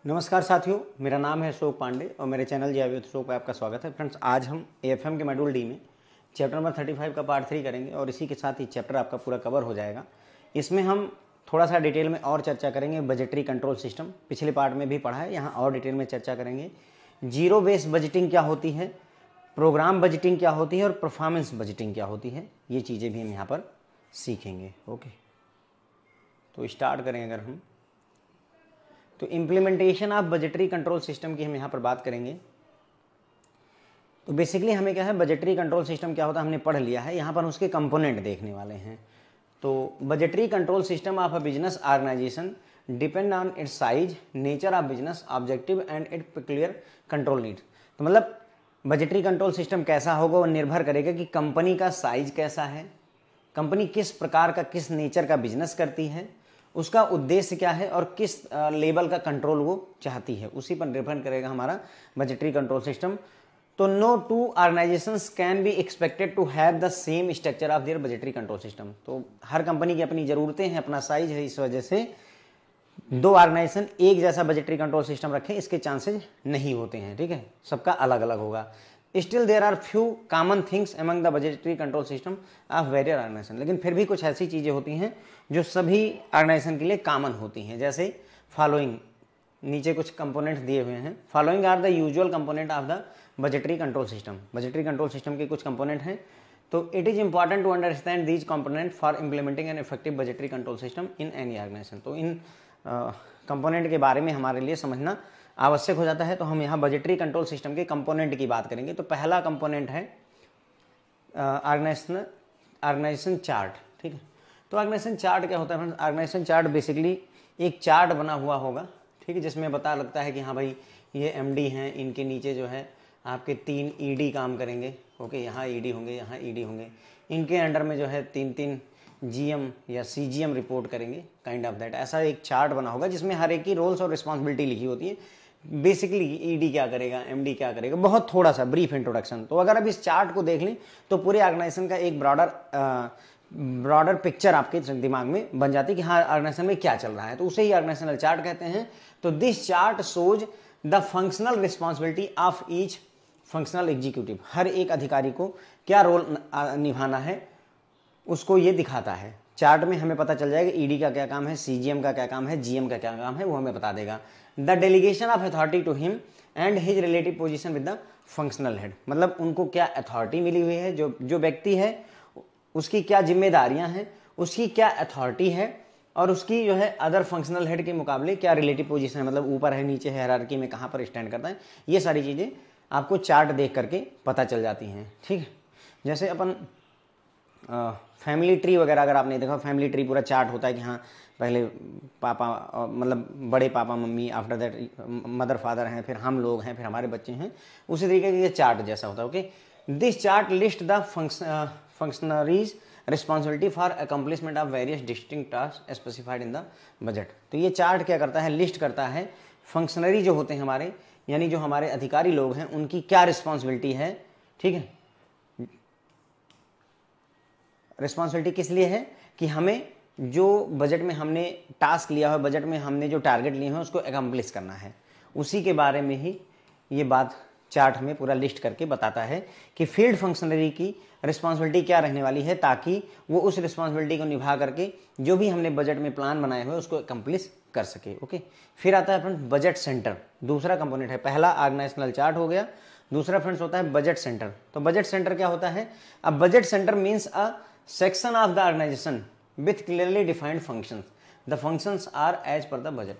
नमस्कार साथियों, मेरा नाम है अशोक पांडे और मेरे चैनल जे अशोक पे आपका स्वागत है। फ्रेंड्स, आज हम एएफएम के मॉड्यूल डी में चैप्टर नंबर 35 का पार्ट 3 करेंगे और इसी के साथ ही चैप्टर आपका पूरा कवर हो जाएगा। इसमें हम थोड़ा सा डिटेल में और चर्चा करेंगे बजटरी कंट्रोल सिस्टम। पिछले पार्ट में भी पढ़ा है, यहाँ और डिटेल में चर्चा करेंगे। जीरो बेस बजटिंग क्या होती है, प्रोग्राम बजटिंग क्या होती है और परफॉर्मेंस बजटिंग क्या होती है, ये चीज़ें भी हम यहाँ पर सीखेंगे। ओके, तो स्टार्ट करें। अगर हम तो implementation of budgetary control system की हम यहाँ पर बात करेंगे। तो बेसिकली हमें क्या है, बजटरी कंट्रोल सिस्टम क्या होता है हमने पढ़ लिया है। यहाँ पर उसके कंपोनेंट देखने वाले हैं। तो budgetary control system of a business organisation depend on its size, nature of business objective and it peculiar control need. तो मतलब बजटरी कंट्रोल सिस्टम कैसा होगा वो निर्भर करेगा कि कंपनी का साइज कैसा है, कंपनी किस प्रकार का, किस नेचर का बिजनेस करती है, उसका उद्देश्य क्या है और किस लेवल का कंट्रोल वो चाहती है, उसी पर निर्भर करेगा हमारा बजटरी कंट्रोल सिस्टम। तो no two organisations can be expected to have the same structure of their budgetary control system. तो हर कंपनी की अपनी ज़रूरतें हैं, अपना साइज है, इस वजह से दो ऑर्गेनाइजेशन एक जैसा बजटरी कंट्रोल सिस्टम रखें इसके चांसेस नहीं होते हैं। ठीक है, सबका अलग अलग होगा। Still there are few common things among the budgetary control system of various organisation. लेकिन फिर भी कुछ ऐसी चीज़ें होती हैं जो सभी ऑर्गेनाइजेशन के लिए कॉमन होती हैं। जैसे फॉलोइंग, नीचे कुछ कंपोनेंट दिए हुए हैं। Following are the usual component of the budgetary control system. Budgetary control system के कुछ कंपोनेंट हैं। तो it is important to understand these component for implementing an effective budgetary control system in any organisation. तो इन component के बारे में हमारे लिए समझना आवश्यक हो जाता है। तो हम यहाँ बजटरी कंट्रोल सिस्टम के कंपोनेंट की बात करेंगे। तो पहला कंपोनेंट है ऑर्गेनाइजेशन चार्ट। ठीक है, तो ऑर्गेनाइजेशन चार्ट क्या होता है फ्रेंड्स? ऑर्गेनाइजेशन चार्ट बेसिकली एक चार्ट बना हुआ होगा, ठीक है, जिसमें पता लगता है कि हाँ भाई ये एमडी हैं, इनके नीचे जो है आपके 3 ईडी काम करेंगे। ओके, यहाँ ईडी होंगे, यहाँ ईडी होंगे, इनके अंडर में जो है 3 जीएम या सीजीएम रिपोर्ट करेंगे, काइंड ऑफ दैट। ऐसा एक चार्ट बना होगा जिसमें हर एक की रोल्स और रिस्पॉन्सिबिलिटी लिखी होती है। बेसिकली ईडी क्या करेगा, एमडी क्या करेगा, बहुत थोड़ा सा ब्रीफ इंट्रोडक्शन। तो अगर अब इस चार्ट को देख लें तो पूरे ऑर्गेनाइजेशन का एक ब्रॉडर पिक्चर आपके दिमाग में बन जाती है कि हाँ ऑर्गेनाइजेशन में क्या चल रहा है। तो उसे ही ऑर्गेनाइजेशनल चार्ट कहते हैं। तो this chart shows the functional responsibility of each functional executive. हर एक अधिकारी को क्या रोल निभाना है उसको ये दिखाता है। चार्ट में हमें पता चल जाएगा ईडी का क्या काम है, सीजीएम का क्या काम है, जीएम का क्या काम है, वो हमें बता देगा। The delegation of authority to him and his relative position with the functional head. मतलब उनको क्या अथॉरिटी मिली हुई है, जो व्यक्ति है उसकी क्या जिम्मेदारियां हैं, उसकी क्या अथॉरिटी है और उसकी जो है अदर फंक्शनल हेड के मुकाबले क्या रिलेटिव पोजीशन है, मतलब ऊपर है, नीचे है, हायरार्की में कहाँ पर स्टैंड करता है। ये सारी चीज़ें आपको चार्ट देख करके पता चल जाती हैं। ठीक है, जैसे अपन फैमिली ट्री वगैरह अगर आपने देखा, फैमिली ट्री पूरा चार्ट होता है कि हाँ पहले पापा मतलब बड़े papa mummy, after that mother father हैं, फिर हम लोग हैं, फिर हमारे बच्चे हैं। उसी तरीके के ये चार्ट जैसा होता है। Okay, this chart list the functionaries responsibility for accomplishment of various distinct task specified in the budget. तो ये चार्ट क्या करता है, लिस्ट करता है फंक्शनरी जो होते हैं हमारे, यानी जो हमारे अधिकारी लोग हैं, उनकी क्या रिस्पॉन्सिबिलिटी है। ठीक है, रिस्पॉन्सिबिलिटी किस लिए है कि हमें जो बजट में हमने टास्क लिया है, बजट में हमने जो टारगेट लिए हैं उसको अकम्प्लिश करना है। उसी के बारे में ही ये बात चार्ट हमें पूरा लिस्ट करके बताता है कि फील्ड फंक्शनरी की रिस्पॉन्सिबिलिटी क्या रहने वाली है, ताकि वो उस रिस्पॉन्सिबिलिटी को निभा करके जो भी हमने बजट में प्लान बनाए हुए उसको अकम्प्लिश कर सके। ओके, फिर आता है फ्रेंड्स बजट सेंटर, दूसरा कंपोनेंट है। पहला ऑर्गेनाइजेशनल चार्ट हो गया, दूसरा फ्रेंड्स होता है बजट सेंटर। तो बजट सेंटर क्या होता है? अब budget centre means a section of the organization with clearly defined functions. The functions are as per the budget.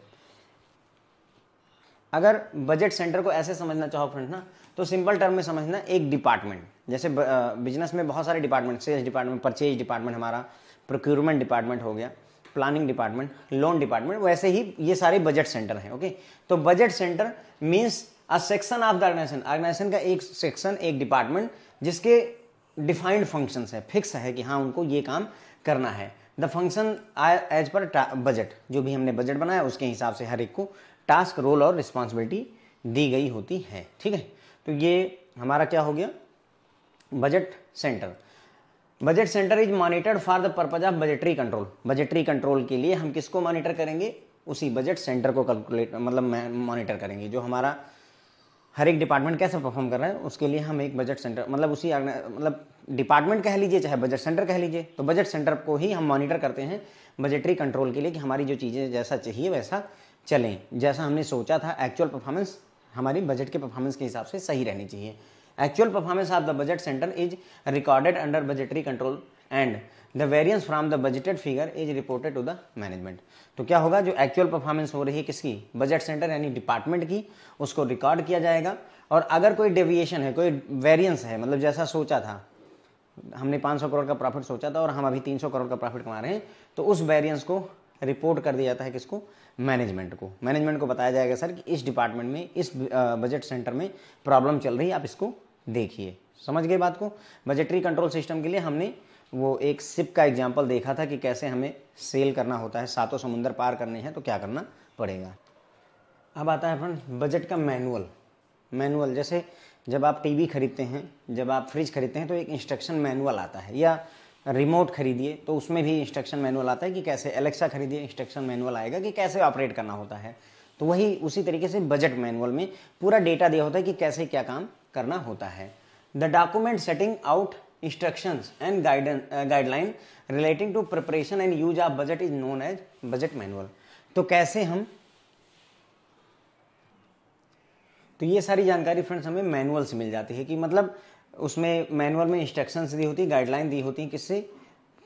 अगर बजट सेंटर को ऐसे समझना चाहो फ्रेंड ना, तो सिंपल टर्म में समझना एक डिपार्टमेंट। जैसे बिजनेस में बहुत सारे department, sales department, purchase department, हमारा प्रोक्यूरमेंट डिपार्टमेंट हो गया, प्लानिंग डिपार्टमेंट, लोन डिपार्टमेंट, वैसे ही ये सारे बजट सेंटर हैं। ओके, तो budget centre means a section of the organisation. Organisation का एक सेक्शन, एक डिपार्टमेंट जिसके डिफाइंड फंक्शंस है, फिक्स है कि हाँ उनको ये काम करना है। The function as per budget, जो भी हमने बजट बनाया उसके हिसाब से हर एक को टास्क, रोल और रिस्पॉन्सिबिलिटी दी गई होती है। ठीक है, तो ये हमारा क्या हो गया, budget centre. Budget centre is monitored for the purpose of budgetary control. Budgetary control के लिए हम किसको मॉनिटर करेंगे? उसी बजट सेंटर को कैलकुलेट मतलब मॉनिटर करेंगे। जो हमारा हर एक डिपार्टमेंट कैसे परफॉर्म कर रहा है उसके लिए हम एक बजट सेंटर मतलब उसी मतलब डिपार्टमेंट कह लीजिए चाहे बजट सेंटर कह लीजिए, तो बजट सेंटर को ही हम मॉनिटर करते हैं बजटरी कंट्रोल के लिए कि हमारी जो चीज़ें जैसा चाहिए वैसा चलें, जैसा हमने सोचा था एक्चुअल परफॉर्मेंस हमारी बजट के परफॉर्मेंस के हिसाब से सही रहनी चाहिए। Actual performance of the budget centre is recorded under budgetary control and the variance from the budgeted figure is reported to the management. तो क्या होगा, जो एक्चुअल परफॉर्मेंस हो रही है किसकी, बजट सेंटर यानी डिपार्टमेंट की, उसको रिकॉर्ड किया जाएगा। और अगर कोई डेविएशन है, कोई वेरिएंस है, मतलब जैसा सोचा था, हमने 500 करोड़ का प्रॉफिट सोचा था और हम अभी 300 करोड़ का प्रॉफिट कमा रहे हैं, तो उस वेरिएंस को रिपोर्ट कर दिया जाता है किसको, मैनेजमेंट को। मैनेजमेंट को बताया जाएगा सर कि इस डिपार्टमेंट में इस बजट सेंटर में प्रॉब्लम चल रही है, आप इसको देखिए। समझ गए बात को। बजटरी कंट्रोल सिस्टम के लिए हमने वो एक शिप का एग्जाम्पल देखा था कि कैसे हमें सेल करना होता है, 7 समुंदर पार करने हैं तो क्या करना पड़ेगा। अब आता है फ्रेंड्स बजट का मैनुअल। जैसे जब आप टीवी खरीदते हैं, जब आप फ्रिज खरीदते हैं तो एक इंस्ट्रक्शन मैनुअल आता है, या रिमोट खरीदिए तो उसमें भी इंस्ट्रक्शन मैनुअल आता है कि कैसे, एलेक्सा खरीदिए इंस्ट्रक्शन मैनुअल आएगा कि कैसे ऑपरेट करना होता है। तो वही उसी तरीके से बजट मैनुअल में पूरा डेटा दिया होता है कि कैसे क्या काम करना होता है। The document setting out instructions and guideline relating to preparation and use of budget is known as budget manual. तो कैसे हम, तो ये सारी जानकारी फ्रेंड्स हमें मैनुअल से मिल जाती है कि मतलब उसमें मैनुअल में इंस्ट्रक्शंस दी होती है, गाइडलाइन दी होती है किससे,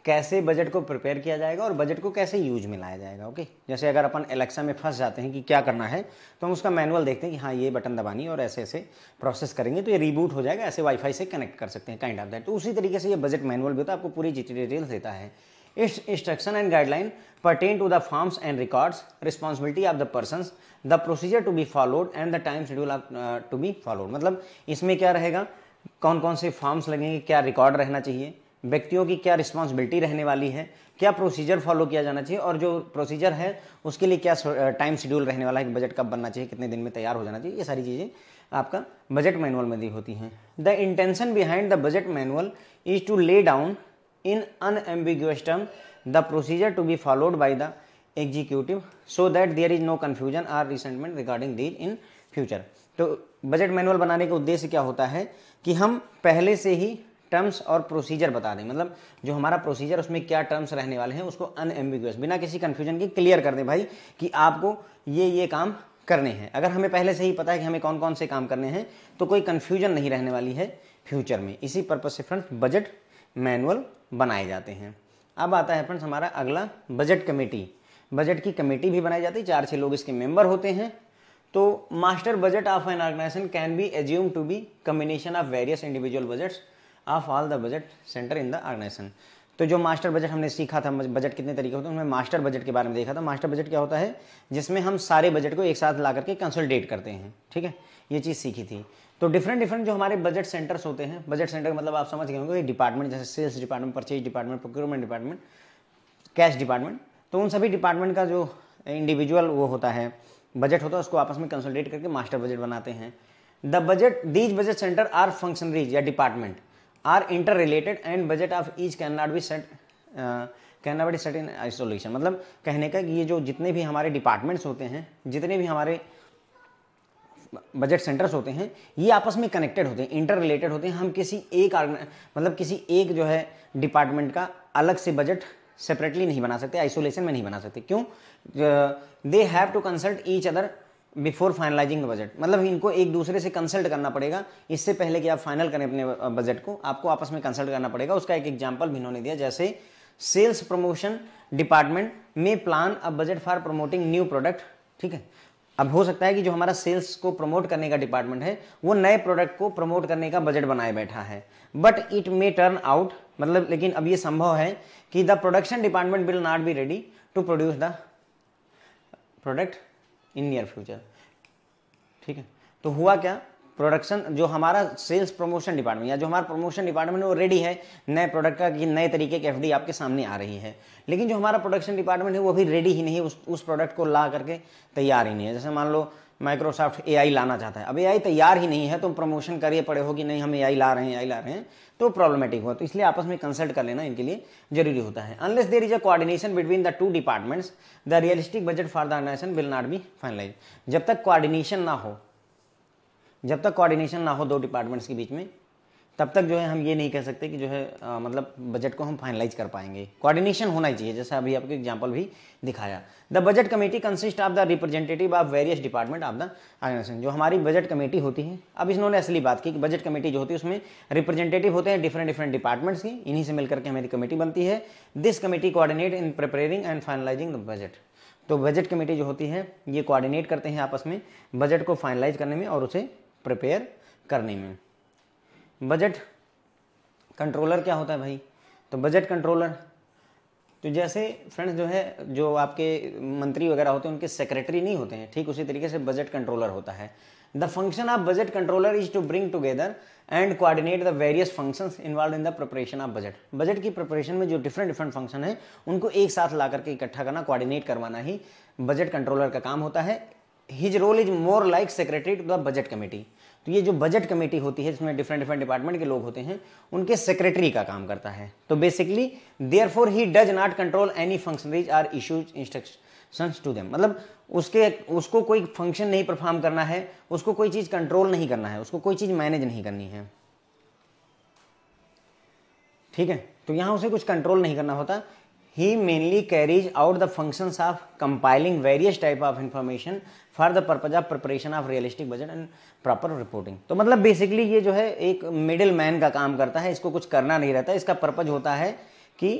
कैसे बजट को प्रिपेयर किया जाएगा और बजट को कैसे यूज में लाया जाएगा। ओके, जैसे अगर अपन एलेक्सा में फंस जाते हैं कि क्या करना है तो हम उसका मैनुअल देखते हैं कि हाँ ये बटन दबानी और ऐसे ऐसे प्रोसेस करेंगे तो ये रीबूट हो जाएगा, ऐसे वाईफाई से कनेक्ट कर सकते हैं, काइंड ऑफ दैट। तो उसी तरीके से ये बजट मैनुअल भी होता है, आपको पूरी डिटेल्स देता है। It's instruction and guideline pertain to the forms and records, responsibility of the persons, the procedure to be followed and the time schedule to be followed। मतलब इसमें क्या रहेगा, कौन कौन से फॉर्म्स लगेंगे, क्या रिकॉर्ड रहना चाहिए, व्यक्तियों की क्या रिस्पॉन्सिबिलिटी रहने वाली है, क्या प्रोसीजर फॉलो किया जाना चाहिए और जो प्रोसीजर है उसके लिए क्या टाइम शेड्यूल रहने वाला है, बजट कब बनना चाहिए, कितने दिन में तैयार हो जाना चाहिए, ये सारी चीज़ें आपका बजट मैनुअल में दी होती हैं। The intention behind the budget manual is to lay down in unambiguous term the procedure to be followed by the executive so that there is no confusion or resentment regarding these in future। तो budget manual बनाने का उद्देश्य क्या होता है कि हम पहले से ही टर्म्स और प्रोसीजर बता दें, मतलब जो हमारा प्रोसीजर उसमें क्या टर्म्स रहने वाले हैं उसको अनएम्बिगुअस, बिना किसी कंफ्यूजन के क्लियर कर दें भाई कि आपको ये काम करने हैं। अगर हमें पहले से ही पता है कि हमें कौन कौन से काम करने हैं तो कोई कंफ्यूजन नहीं रहने वाली है फ्यूचर में। इसी पर्पज से फ्रेंड्स बजट मैनुअल बनाए जाते हैं। अब आता है फ्रेंड्स हमारा अगला बजट कमेटी। बजट की कमेटी भी बनाई जाती है, 4-6 लोग इसके मेंबर होते हैं। तो master budget of an organisation can be assume to be combination of various individual budgets of all the budget centre in the organisation. तो जो मास्टर बजट हमने सीखा था, बजट कितने तरीके होते हैं, उनमें मास्टर बजट के बारे में देखा था। मास्टर बजट क्या होता है, जिसमें हम सारे बजट को एक साथ ला करके कंसोलिडेट करते हैं, ठीक है, ये चीज़ सीखी थी। तो डिफरेंट जो हमारे बजट सेंटर्स होते हैं, बजट सेंटर का मतलब आप समझ गए होंगे, डिपार्टमेंट जैसे sales department, purchase department, procurement department, cash department, तो उन सभी डिपार्टमेंट का जो इंडिविजुअल वो होता है बजट होता है उसको आपस में कंसोलिडेट करके मास्टर बजट बनाते हैं। The budget these budget centre are functionaries या department are interrelated and budget of each can not be set in isolation. मतलब कहने का कि ये जो जितने भी हमारे डिपार्टमेंट्स होते हैं, जितने भी हमारे बजट सेंटर्स होते हैं, ये आपस में कनेक्टेड होते हैं, इंटर रिलेटेड होते हैं। हम किसी एक मतलब किसी एक जो है डिपार्टमेंट का अलग से बजट सेपरेटली नहीं बना सकते, आइसोलेशन में नहीं बना सकते। क्यों? They have to consult each other before finalising the budget. मतलब इनको एक दूसरे से कंसल्ट करना पड़ेगा, इससे पहले कि आप फाइनल करें अपने बजट को, आपको आपस में कंसल्ट करना पड़ेगा। उसका एक एग्जाम्पल भी इन्होंने दिया, जैसे सेल्स प्रमोशन डिपार्टमेंट में plan a budget for promoting new product. ठीक है, अब हो सकता है कि जो हमारा सेल्स को प्रमोट करने का डिपार्टमेंट है वो नए प्रोडक्ट को प्रमोट करने का बजट बनाए बैठा है, but it may turn out, मतलब लेकिन अब ये संभव है कि the production department will not be ready to produce the product in near future. ठीक है, तो हुआ क्या, प्रोडक्शन जो हमारा सेल्स प्रमोशन डिपार्टमेंट या जो हमारा प्रमोशन डिपार्टमेंट है वो रेडी है नए प्रोडक्ट का कि नए तरीके की एफडी आपके सामने आ रही है, लेकिन जो हमारा प्रोडक्शन डिपार्टमेंट है वो अभी रेडी ही नहीं है, उस प्रोडक्ट को ला करके तैयार ही नहीं है। जैसे मान लो माइक्रोसॉफ्ट एआई लाना चाहता है, अब एआई तैयार ही नहीं है, तुम प्रमोशन करिए पड़े हो कि नहीं हम एआई ला रहे हैं, एआई ला रहे हैं, तो प्रॉब्लमेटिक हुआ। तो इसलिए आपस में कंसल्ट कर लेना इनके लिए जरूरी होता है। Unless there is a coordination between the two departments the realistic budget for the organisation will not be finalise. जब तक कोऑर्डिनेशन ना हो दो डिपार्टमेंट्स के बीच में, तब तक जो है हम ये नहीं कह सकते कि जो है मतलब बजट को हम फाइनलाइज कर पाएंगे। कोऑर्डिनेशन होना ही चाहिए, जैसा अभी आपको एग्जांपल भी दिखाया। The budget committee consist of the representative of various department of the organisation. जो हमारी बजट कमेटी होती है, अब इन्होंने असली बात की कि बजट कमेटी जो होती है उसमें रिप्रेजेंटेटिव होते हैं डिफरेंट डिपार्टमेंट्स की, इन्हीं से मिलकर के हमारी कमेटी बनती है। This committee coordinate in preparing and finalising the budget. तो बजट कमेटी जो होती है ये कोऑर्डिनेट करते हैं आपस में बजट को फाइनलाइज करने में और उसे प्रिपेयर करने में। बजट कंट्रोलर क्या होता है भाई? तो बजट कंट्रोलर तो जैसे फ्रेंड्स जो है जो आपके मंत्री वगैरह होते हैं उनके सेक्रेटरी नहीं होते हैं, ठीक उसी तरीके से बजट कंट्रोलर होता है। The function of budget controller is to bring together and coordinate the various functions involve in the preparation of budget. Budget की प्रिपरेशन में जो डिफरेंट फंक्शन है उनको एक साथ ला करके इकट्ठा करना, कोऑर्डिनेट करवाना ही बजट कंट्रोलर का काम होता है। His role is more like secretary to the budget committee. तो ये जो बजट कमेटी होती है जिसमें डिफरेंट डिपार्टमेंट के लोग होते हैं उनके सेक्रेटरी का काम करता है। तो basically therefore he does not control any functionaries or issues instructions to them. मतलब उसको कोई फंक्शन नहीं परफॉर्म करना है, उसको कोई चीज कंट्रोल नहीं करना है, उसको कोई चीज मैनेज नहीं करनी है, ठीक है। तो यहां उसे कुछ कंट्रोल नहीं करना होता। He mainly carries out the functions of compiling various type of information for the purpose of preparation of realistic budget and proper reporting। तो मतलब बेसिकली ये जो है एक मिडिल मैन का काम करता है, इसको कुछ करना नहीं रहता। इसका पर्पज होता है कि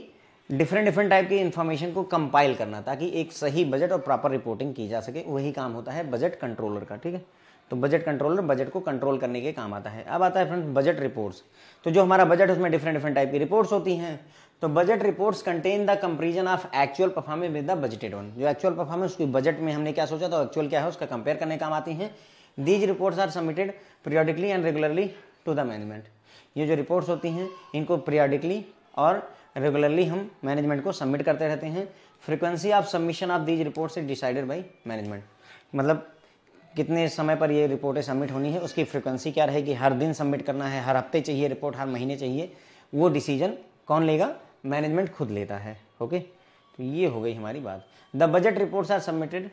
डिफरेंट टाइप की इंफॉर्मेशन को कंपाइल करना ताकि एक सही बजट और प्रॉपर रिपोर्टिंग की जा सके, वही काम होता है बजट कंट्रोलर का, ठीक है। तो बजट कंट्रोलर बजट को कंट्रोल करने के काम आता है। अब आता है फ्रेंड्स बजट रिपोर्ट्स। तो जो हमारा बजट उसमें डिफरेंट टाइप की रिपोर्ट्स होती हैं। तो budget reports contain the comparison of actual performance with the budgeted one. जो एक्चुअल परफॉर्मेंस उसकी बजट में हमने क्या सोचा था एक्चुअल क्या है उसका कंपेयर करने काम आती हैं। These reports are submitted periodically and regularly to the management. ये जो रिपोर्ट्स होती हैं इनको पीरियडिकली और रेगुलरली हम मैनेजमेंट को सबमिट करते रहते हैं। Frequency of submission of these reports is decided by management. मतलब कितने समय पर ये रिपोर्टें सबमिट होनी है, उसकी फ्रीक्वेंसी क्या रहेगी, हर दिन सबमिट करना है, हर हफ्ते चाहिए रिपोर्ट, हर महीने चाहिए, वो डिसीजन कौन लेगा? मैनेजमेंट खुद लेता है। ओके, तो ये हो गई हमारी बात। The budget reports are submitted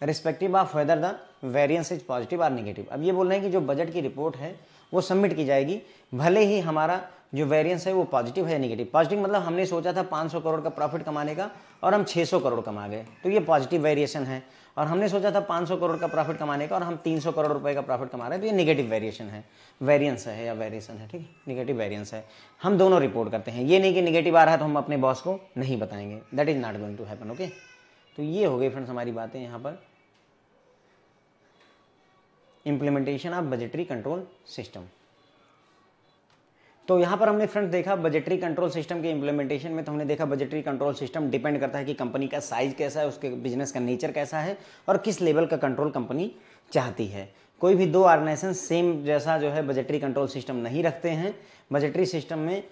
respective of whether the variance is positive or negative. अब ये बोल रहे हैं कि जो बजट की रिपोर्ट है वो सबमिट की जाएगी भले ही हमारा जो वेरिएंस है वो पॉजिटिव है या नेगेटिव। पॉजिटिव मतलब हमने सोचा था 500 करोड़ का प्रॉफिट कमाने का और हम 600 करोड़ कमा गए, तो ये पॉजिटिव वेरिएशन है। और हमने सोचा था 500 करोड़ का प्रॉफिट कमाने का और हम 300 करोड़ रुपए का प्रॉफिट कमा रहे हैं, तो ये नेगेटिव वेरिएशन है, वेरिएंस है या वेरिएशन है, ठीक है, नेगेटिव वेरिएंस है। हम दोनों रिपोर्ट करते हैं, ये नहीं कि नेगेटिव आ रहा है तो हम अपने बॉस को नहीं बताएंगे, that is not going to happen. Okay, तो ये हो गई फ्रेंड्स हमारी बातें यहाँ पर implementation of budgetary control system. तो यहाँ पर हमने फ्रेंड्स देखा बजटरी कंट्रोल सिस्टम के इंप्लीमेंटेशन में, तो हमने देखा बजटरी कंट्रोल सिस्टम डिपेंड करता है कि कंपनी का साइज कैसा है, उसके बिजनेस का नेचर कैसा है और किस लेवल का कंट्रोल कंपनी चाहती है। कोई भी दो ऑर्गेनाइजेशन सेम जैसा जो है बजटरी कंट्रोल सिस्टम नहीं रखते हैं। बजटरी सिस्टम में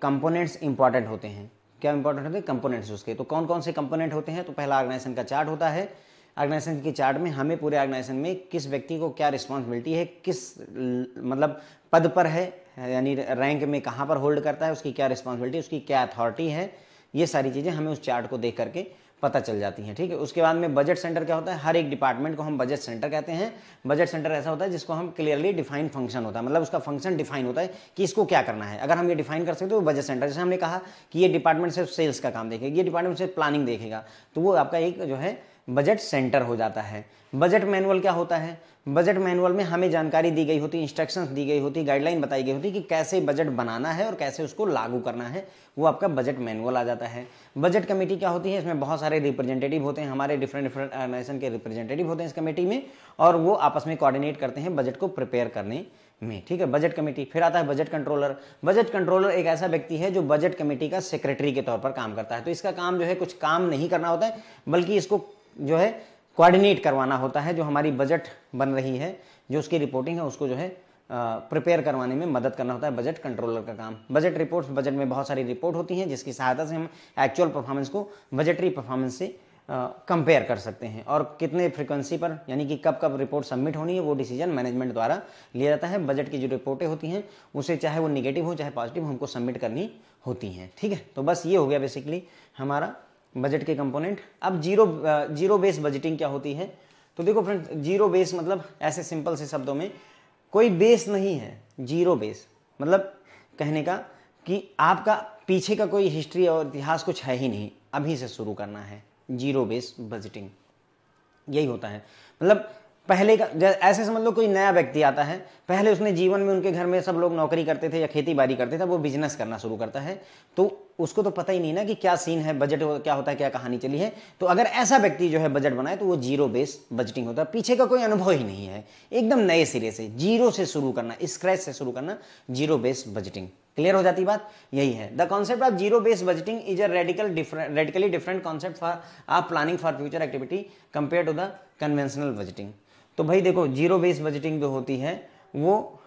कंपोनेंट्स इंपॉर्टेंट होते हैं। क्या इंपॉर्टेंट होते हैं? कंपोनेंट्स उसके। तो कौन कौन से कंपोनेंट होते हैं? तो पहला ऑर्गेनाइजेशन का चार्ट होता है। ऑर्गेनाइजेशन के चार्ट में हमें पूरे ऑर्गेनाइजेशन में किस व्यक्ति को क्या रिस्पॉन्सिबिलिटी है, किस मतलब पद पर है, यानी रैंक में कहाँ पर होल्ड करता है, उसकी क्या रिस्पॉन्सिबिलिटी, उसकी क्या अथॉरिटी है, ये सारी चीज़ें हमें उस चार्ट को देख करके पता चल जाती हैं, ठीक है। उसके बाद में बजट सेंटर क्या होता है? हर एक डिपार्टमेंट को हम बजट सेंटर कहते हैं। बजट सेंटर ऐसा होता है जिसको हम क्लियरली डिफाइन फंक्शन होता है, मतलब उसका फंक्शन डिफाइन होता है कि इसको क्या करना है। अगर हम ये डिफाइन कर सकते हो बजट सेंटर, जैसे हमने कहा कि ये डिपार्टमेंट सिर्फ सेल्स का काम देखेगा, ये डिपार्टमेंट सिर्फ प्लानिंग देखेगा, तो वो आपका एक जो है बजट सेंटर हो जाता है। बजट मैनुअल क्या होता है? बजट मैनुअल में हमें जानकारी दी गई होती, इंस्ट्रक्शंस दी गई होती, गाइडलाइन बताई गई होती कि कैसे बजट बनाना है और कैसे उसको लागू करना है, वो आपका बजट मैनुअल आ जाता है। बजट कमेटी क्या होती है? इसमें बहुत सारे रिप्रेजेंटेटिव होते हैं, हमारे डिफरेंट ऑर्गेनाइजेशन के रिप्रेजेंटेटिव होते हैं इस कमेटी में, और वो आपस में कोऑर्डिनेट करते हैं बजट को प्रिपेयर करने में, ठीक है। Budget committee. फिर आता है बजट कंट्रोलर। बजट कंट्रोलर एक ऐसा व्यक्ति है जो बजट कमेटी का सेक्रेटरी के तौर पर काम करता है। तो इसका काम जो है कुछ काम नहीं करना होता है, बल्कि इसको जो है कोऑर्डिनेट करवाना होता है। जो हमारी बजट बन रही है, जो उसकी रिपोर्टिंग है, उसको जो है प्रिपेयर करवाने में मदद करना होता है बजट कंट्रोलर का काम। बजट रिपोर्ट्स, बजट में बहुत सारी रिपोर्ट होती हैं जिसकी सहायता से हम एक्चुअल परफॉर्मेंस को बजटरी परफॉर्मेंस से कंपेयर कर सकते हैं, और कितने फ्रीक्वेंसी पर, यानी कि कब कब रिपोर्ट सबमिट होनी है, वो डिसीजन मैनेजमेंट द्वारा लिया जाता है। बजट की जो रिपोर्टें होती हैं उसे चाहे वो निगेटिव हो चाहे पॉजिटिव, हमको सबमिट करनी होती हैं। ठीक है, तो बस ये हो गया बेसिकली हमारा बजट के कंपोनेंट। अब जीरो बेस बजटिंग क्या होती है? तो देखो फ्रेंड्स, जीरो बेस मतलब ऐसे सिंपल से शब्दों में कोई बेस नहीं है। जीरो बेस मतलब कहने का कि आपका पीछे का कोई हिस्ट्री और इतिहास कुछ है ही नहीं, अभी से शुरू करना है। जीरो बेस बजटिंग यही होता है। मतलब पहले का ऐसे समझ लो, कोई नया व्यक्ति आता है, पहले उसने जीवन में, उनके घर में सब लोग नौकरी करते थे या खेती बाड़ी करते थे, वो बिजनेस करना शुरू करता है, तो उसको तो पता ही नहीं ना कि क्या सीन है, बजट क्या होता है, क्या कहानी चली है। तो अगर ऐसा व्यक्ति जो है बजट बनाए तो वो जीरो बेस बजटिंग होता है। पीछे का कोई अनुभव ही नहीं है, एकदम नए सिरे से जीरो से शुरू करना, स्क्रैच से शुरू करना, जीरो बेस बजटिंग। क्लियर हो जाती बात? यही है the concept of zero base budgeting is a radically different concept for आप planning for future activity compare to the conventional budgeting. तो भाई देखो, जीरो बेस बजटिंग जो होती है वो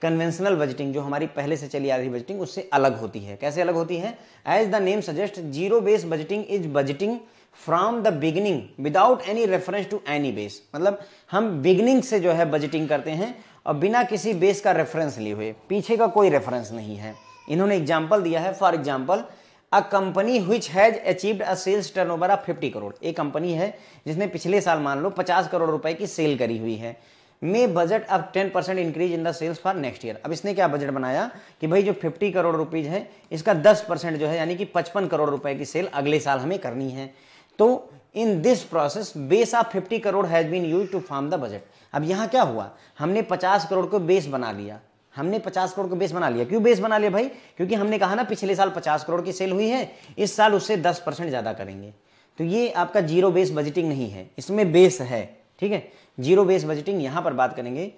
कन्वेंशनल बजटिंग, जो हमारी पहले से चली आ रही बजटिंग, उससे अलग होती है। कैसे अलग होती है? As the name suggest, zero base budgeting is budgeting from the beginning without any reference to any base. मतलब हम बिगिनिंग से जो है बजटिंग करते हैं और बिना किसी बेस का रेफरेंस लिए हुए, पीछे का कोई रेफरेंस नहीं है। इन्होंने एग्जाम्पल दिया है, for example a company which has achieved a sales turnover of 50 crore. एक कंपनी है जिसने पिछले साल मान लो 50 करोड़ रुपए की सेल करी हुई है, में बजट अब 10% increase in the sales for next year. अब इसने क्या बजट बनाया कि भाई जो 50 करोड़ रुपीज है, इसका 10% जो है यानी कि 55 करोड़ रुपए की सेल अगले साल हमें करनी है। तो in this process base of 50 crore has been used to form the budget. अब यहाँ क्या हुआ, हमने 50 करोड़ को बेस बना लिया, हमने 50 करोड़ को बेस बना लिया। क्यों बेस बना लिया भाई? क्योंकि हमने कहा ना पिछले साल 50 करोड़ की सेल हुई है, इस साल उससे 10% ज्यादा करेंगे। तो ये आपका जीरो बेस बजटिंग नहीं है, इसमें बेस है। ठीक है, जीरो बेस बजटिंग यहां पर बात करेंगे।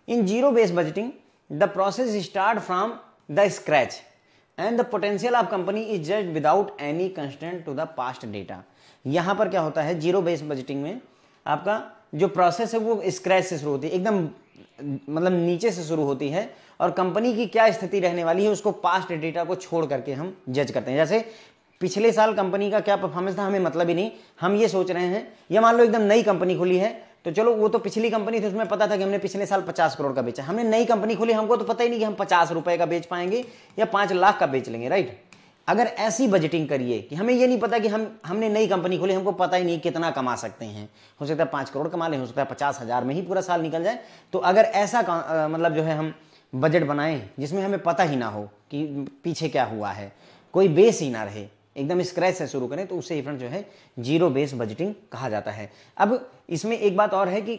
In zero base budgeting the process start from the scratch and the potential of company is judged without any constant to the past data. यहां पर क्या होता है जीरो बेस बजटिंग में, आपका जो प्रोसेस है वो स्क्रैच से शुरू होती है, एकदम मतलब नीचे से शुरू होती है, और कंपनी की क्या स्थिति रहने वाली है उसको पास्ट डेटा को छोड़ करके हम जज करते हैं। जैसे पिछले साल कंपनी का क्या परफॉर्मेंस था हमें मतलब ही नहीं, हम ये सोच रहे हैं, या मान लो एकदम नई कंपनी खुली है, तो चलो वो तो पिछली कंपनी थी, उसमें पता था कि हमने पिछले साल 50 करोड़ का बेचा, हमने नई कंपनी खोली, हमको तो पता ही नहीं कि हम 50 रुपए का बेच पाएंगे या 5 लाख का बेच लेंगे, राइट। अगर ऐसी बजटिंग करिए कि हमें ये नहीं पता कि हमने नई कंपनी खोली, हमको पता ही नहीं कितना कमा सकते हैं, हो सकता है 5 करोड़ कमा लें, हो सकता है 50,000 में ही पूरा साल निकल जाए। तो अगर ऐसा मतलब जो है हम बजट बनाएं जिसमें हमें पता ही ना हो कि पीछे क्या हुआ है, कोई बेस ही ना रहे, एकदम स्क्रैच से शुरू करें, तो उससे फ्रेंड जो है जीरो बेस बजटिंग कहा जाता है। अब इसमें एक बात और है कि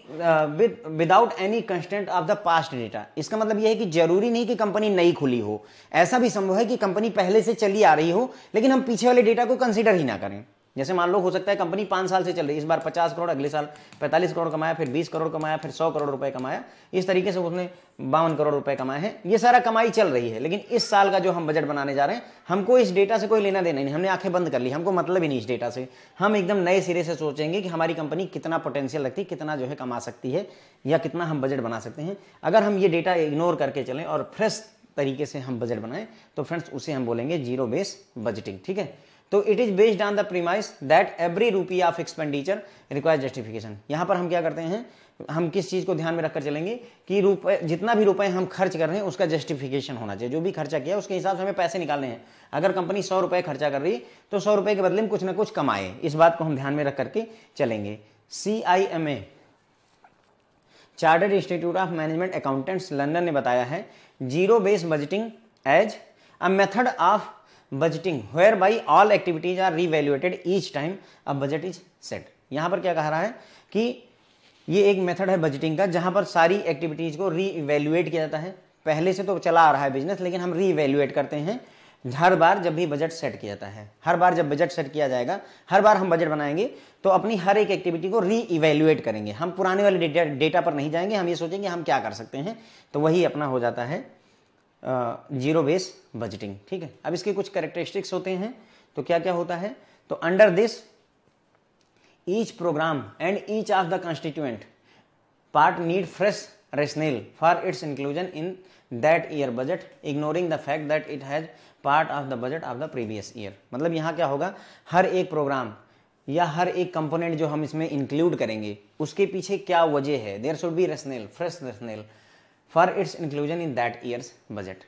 without any constant of the past data. इसका मतलब यह है कि जरूरी नहीं कि कंपनी नई खुली हो, ऐसा भी संभव है कि कंपनी पहले से चली आ रही हो लेकिन हम पीछे वाले डेटा को कंसीडर ही ना करें। जैसे मान लो हो सकता है कंपनी 5 साल से चल रही है, इस बार 50 करोड़, अगले साल 45 करोड़ कमाया, फिर 20 करोड़ कमाया, फिर 100 करोड़ रुपए कमाया, इस तरीके से उसने 52 करोड़ रुपए कमाए हैं। ये सारा कमाई चल रही है, लेकिन इस साल का जो हम बजट बनाने जा रहे हैं, हमको इस डेटा से कोई लेना देना नहीं, हमने आंखें बंद कर ली, हमको मतलब ही नहीं इस डेटा से। हम एकदम नए सिरे से सोचेंगे कि हमारी कंपनी कितना पोटेंशियल रखती है, कितना जो है कमा सकती है, या कितना हम बजट बना सकते हैं। अगर हम ये डेटा इग्नोर करके चलें और फ्रेश तरीके से हम बजट बनाएं, तो फ्रेंड्स उसे हम बोलेंगे जीरो बेस बजटिंग। ठीक है, तो it is based on the premise that every rupee of expenditure requires justification. यहां पर हम क्या करते हैं, हम किस चीज को ध्यान में रखकर चलेंगे कि रुपए, जितना भी रुपए हम खर्च कर रहे हैं उसका जस्टिफिकेशन होना चाहिए। जो भी खर्चा किया उसके हिसाब से हमें पैसे निकालने हैं। अगर कंपनी 100 रुपए खर्चा कर रही तो 100 रुपए के बदले में कुछ ना कुछ कमाए, इस बात को हम ध्यान में रख करके चलेंगे। CIMA chartered institute of management accountants London ने बताया है zero base budgeting as a method of budgeting whereby all activities are reevaluated each time a budget is set. यहां पर क्या कह रहा है कि ये एक मेथड है बजटिंग का, जहां पर सारी एक्टिविटीज को रीवैल्यूएट किया जाता है। पहले से तो चला आ रहा है बिजनेस, लेकिन हम रीवैल्यूएट करते हैं हर बार जब भी बजट सेट किया जाता है। हर बार जब बजट सेट किया जाएगा, हर बार हम बजट बनाएंगे तो अपनी हर एक एक्टिविटी को रीइवैल्यूएट करेंगे। हम पुराने वाले डेटा पर नहीं जाएंगे, हम ये सोचेंगे हम क्या कर सकते हैं, तो वही अपना हो जाता है जीरो बेस बजटिंग। ठीक है, अब इसके कुछ कैरेक्टरिस्टिक्स होते हैं, तो क्या क्या होता है, तो under this each programme and each of the constituent part need fresh rationale for its inclusion in that year budget ignoring the fact that it has part of the budget of the previous year। मतलब यहाँ क्या होगा, हर एक programme या हर एक component जो हम इसमें इंक्लूड करेंगे उसके पीछे क्या वजह है, there should be rational, fresh rational for its inclusion in that year's budget.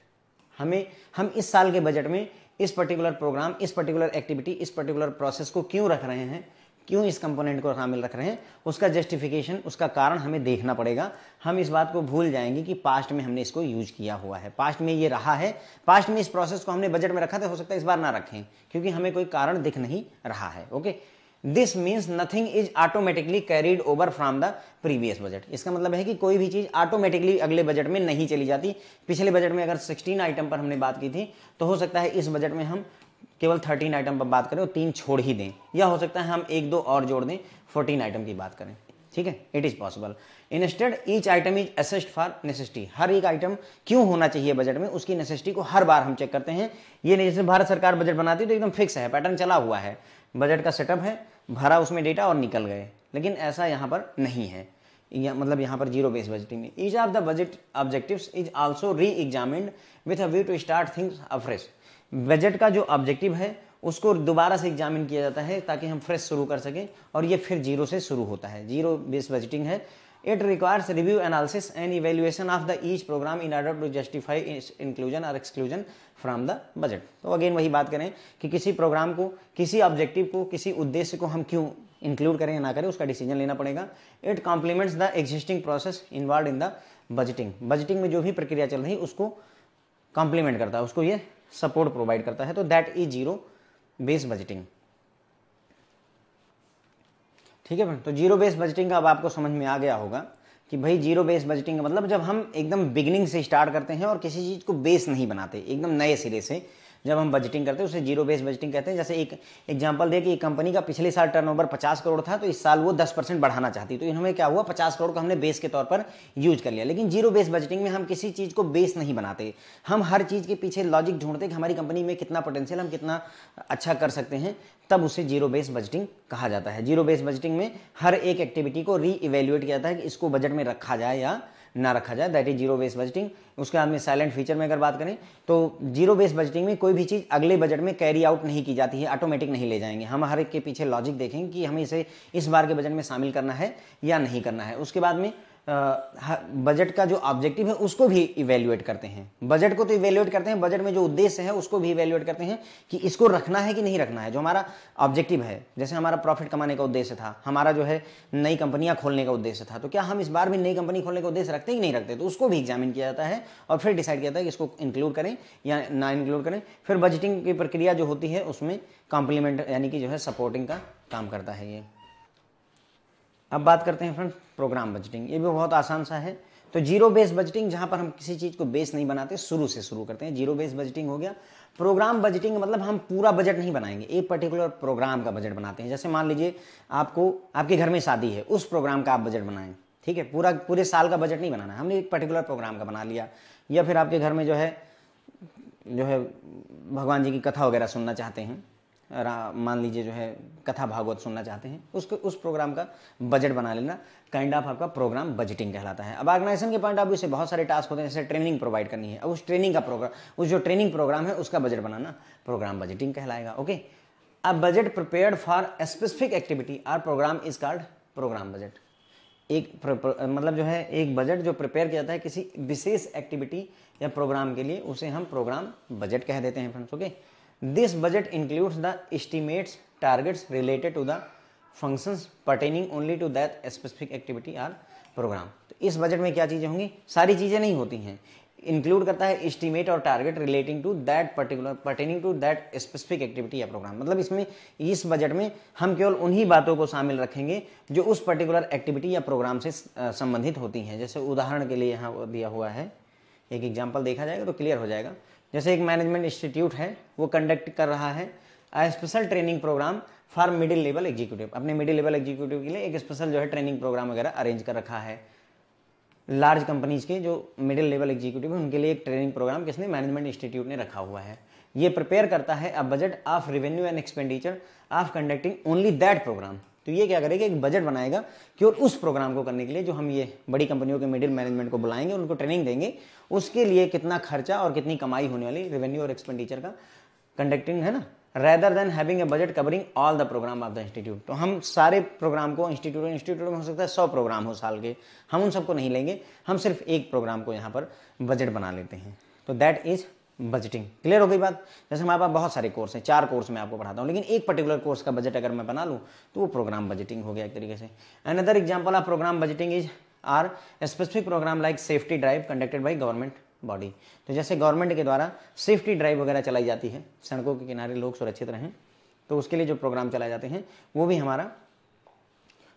हम इस साल के बजट में इस पर्टिकुलर प्रोग्राम, इस पर्टिकुलर एक्टिविटी, इस पर्टिकुलर प्रोसेस को क्यों रख रहे हैं, क्यों इस कंपोनेंट को शामिल रख रहे हैं, उसका जस्टिफिकेशन, उसका कारण हमें देखना पड़ेगा। हम इस बात को भूल जाएंगे कि पास्ट में हमने इसको यूज किया हुआ है, पास्ट में ये रहा है, पास्ट में इस प्रोसेस को हमने बजट में रखा था, हो सकता है इस बार ना रखें क्योंकि हमें कोई कारण दिख नहीं रहा है। Okay, this means nothing is automatically carried over from the previous budget. इसका मतलब है कि कोई भी चीज ऑटोमेटिकली अगले बजट में नहीं चली जाती। पिछले बजट में अगर 16 आइटम पर हमने बात की थी तो हो सकता है इस बजट में हम केवल 13 आइटम पर बात करें और 3 छोड़ ही दें, या हो सकता है हम 1-2 और जोड़ दें, 14 आइटम की बात करें। ठीक है, it is possible. Instead each item is assessed for necessity. हर एक आइटम क्यों होना चाहिए बजट में, उसकी नेसेसिटी को हर बार हम चेक करते हैं। ये नहीं जैसे भारत सरकार बजट बनाती है तो एकदम फिक्स है, पैटर्न चला हुआ है, बजट का सेटअप है, भरा उसमें डेटा और निकल गए, लेकिन ऐसा यहाँ पर नहीं है। मतलब यहाँ पर जीरो बेस्ड बजटिंग में each of the budget objectives is also reexamined with a view to start things afresh. Budget का जो ऑब्जेक्टिव है उसको दोबारा से एग्जामिन किया जाता है ताकि हम फ्रेश शुरू कर सकें, और ये फिर जीरो से शुरू होता है, जीरो बेस्ड बजटिंग है। It requires review analysis and evaluation of the each programme in order to justify inclusion or exclusion from the budget. तो अगेन वही बात करें कि किसी प्रोग्राम को, किसी ऑब्जेक्टिव को, किसी उद्देश्य को हम क्यों इंक्लूड करें या ना करें, उसका डिसीजन लेना पड़ेगा। It compliments the existing process involve in the budgeting. Budgeting में जो भी प्रक्रिया चल रही है उसको कॉम्प्लीमेंट करता है, उसको ये सपोर्ट प्रोवाइड करता है। तो that is zero based budgeting. ठीक है फ्रेंड, तो जीरो बेस्ड बजटिंग का अब आपको समझ में आ गया होगा कि भाई जीरो बेस्ड बजटिंग का मतलब जब हम एकदम बिगिनिंग से स्टार्ट करते हैं और किसी चीज़ को बेस नहीं बनाते, एकदम नए सिरे से जब हम बजटिंग करते हैं उसे जीरो बेस्ड बजटिंग कहते हैं। जैसे एक एग्जांपल दे कि एक कंपनी का पिछले साल टर्नओवर 50 करोड़ था, तो इस साल वो 10% बढ़ाना चाहती, तो इन्होंने क्या हुआ, 50 करोड़ को हमने बेस के तौर पर यूज कर लिया। लेकिन जीरो बेस्ड बजटिंग में हम किसी चीज़ को बेस नहीं बनाते, हम हर चीज़ के पीछे लॉजिक ढूंढते कि हमारी कंपनी में कितना पोटेंशियल, हम कितना अच्छा कर सकते हैं, तब उसे जीरो बेस्ड बजटिंग कहा जाता है। जीरो बेस्ड बजटिंग में हर एक एक्टिविटी को री इवेल्युएट किया जाता है कि इसको बजट में रखा जाए या ना रखा जाए, that is zero based budgeting. उसके बाद में साइलेंट फीचर में अगर बात करें तो जीरो बेस्ड बजटिंग में कोई भी चीज़ अगले बजट में कैरी आउट नहीं की जाती है, ऑटोमेटिक नहीं ले जाएंगे, हम हर एक के पीछे लॉजिक देखेंगे कि हमें इसे इस बार के बजट में शामिल करना है या नहीं करना है। उसके बाद में बजट का जो ऑब्जेक्टिव है उसको भी इवेल्युएट करते हैं, बजट को तो इवेल्युएट करते हैं, बजट में जो उद्देश्य है उसको भी इवेल्युएट करते हैं कि इसको रखना है कि नहीं रखना है। जो हमारा ऑब्जेक्टिव है, जैसे हमारा प्रॉफिट कमाने का उद्देश्य था, हमारा जो है नई कंपनियां खोलने का उद्देश्य था, तो क्या हम इस बार भी नई कंपनी खोलने का उद्देश्य रखते कि नहीं रखते, तो उसको भी एग्जामिन किया जाता है और फिर डिसाइड किया जाता है कि इसको इंक्लूड करें या ना इंक्लूड करें। फिर बजटिंग की प्रक्रिया जो होती है उसमें कॉम्प्लीमेंट यानी कि जो है सपोर्टिंग का काम करता है ये। अब बात करते हैं फ्रेंड्स प्रोग्राम बजटिंग, ये भी बहुत आसान सा है। तो जीरो बेस्ड बजटिंग जहां पर हम किसी चीज को बेस नहीं बनाते, शुरू से शुरू करते हैं, जीरो बेस्ड बजटिंग हो गया। प्रोग्राम बजटिंग मतलब हम पूरा बजट नहीं बनाएंगे, एक पर्टिकुलर प्रोग्राम का बजट बनाते हैं। जैसे मान लीजिए आपको, आपके घर में शादी है, उस प्रोग्राम का आप बजट बनाएं, ठीक है, पूरे साल का बजट नहीं बनाना है, हमने एक पर्टिकुलर प्रोग्राम का बना लिया। या फिर आपके घर में जो है भगवान जी की कथा वगैरह सुनना चाहते हैं, मान लीजिए जो है कथा भागवत सुनना चाहते हैं, उस प्रोग्राम का बजट बना लेना, काइंड ऑफ आपका प्रोग्राम बजटिंग कहलाता है। अब ऑर्गेनाइजेशन के पॉइंट ऑफ व्यू से बहुत सारे टास्क होते हैं, जैसे ट्रेनिंग प्रोवाइड करनी है, अब उस ट्रेनिंग का प्रोग्राम, उस जो ट्रेनिंग प्रोग्राम है उसका बजट बनाना प्रोग्राम बजटिंग कहलाएगा। ओके, अब budget prepared for a specific activity और programme is called programme budget. एक मतलब जो है एक बजट जो प्रिपेयर किया जाता है किसी विशेष एक्टिविटी या प्रोग्राम के लिए, उसे हम प्रोग्राम बजट कह देते हैं friends. Okay, this budget includes the estimates targets related to the functions pertaining only to that specific activity और प्रोग्राम। तो इस बजट में क्या चीज़ें होंगी, सारी चीज़ें नहीं होती हैं, इंक्लूड करता है एस्टिमेट और target relating to that particular pertaining to that specific activity या प्रोग्राम। मतलब इसमें, इस बजट में हम केवल उन्हीं बातों को शामिल रखेंगे जो उस पर्टिकुलर एक्टिविटी या प्रोग्राम से संबंधित होती हैं। जैसे उदाहरण के लिए यहाँ दिया हुआ है, एक एग्जाम्पल देखा जाएगा तो क्लियर हो जाएगा। जैसे एक मैनेजमेंट इंस्टीट्यूट है, वो कंडक्ट कर रहा है special training programme for middle level executive, अपने मिडिल लेवल एग्जीक्यूटिव के लिए एक स्पेशल जो है ट्रेनिंग प्रोग्राम वगैरह अरेंज कर रखा है। लार्ज कंपनीज के जो मिडिल लेवल एग्जीक्यूटिव है उनके लिए एक ट्रेनिंग प्रोग्राम किसने, मैनेजमेंट इंस्टीट्यूट ने रखा हुआ है। ये प्रिपेयर करता है a budget of revenue and expenditure of conducting only that programme. तो ये क्या करेगा, एक बजट बनाएगा कि और उस प्रोग्राम को करने के लिए जो हम ये बड़ी कंपनियों के मिडिल मैनेजमेंट को बुलाएंगे, उनको ट्रेनिंग देंगे, उसके लिए कितना खर्चा और कितनी कमाई होने वाली, रेवेन्यू और एक्सपेंडिचर का कंडक्टिंग है ना, rather than having a budget covering all the programme of the institute. तो हम सारे प्रोग्राम को इंस्टीट्यूट में हो सकता है 100 प्रोग्राम हो साल के, हम उन सबको नहीं लेंगे, हम सिर्फ एक प्रोग्राम को यहाँ पर बजट बना लेते हैं। तो दैट इज बजटिंग। क्लियर हो गई बात। जैसे हमारे पास बहुत सारे कोर्स हैं, 4 कोर्स मैं आपको पढ़ाता हूँ, लेकिन एक पर्टिकुलर कोर्स का बजट अगर मैं बना लूँ तो वो प्रोग्राम बजटिंग हो गया एक तरीके से। Another example of programme budgeting is are specific programme like safety drive conducted by government body. तो जैसे गवर्नमेंट के द्वारा सेफ्टी ड्राइव वगैरह चलाई जाती है, सड़कों के किनारे लोग सुरक्षित रहें, तो उसके लिए जो प्रोग्राम चलाए जाते हैं वो भी हमारा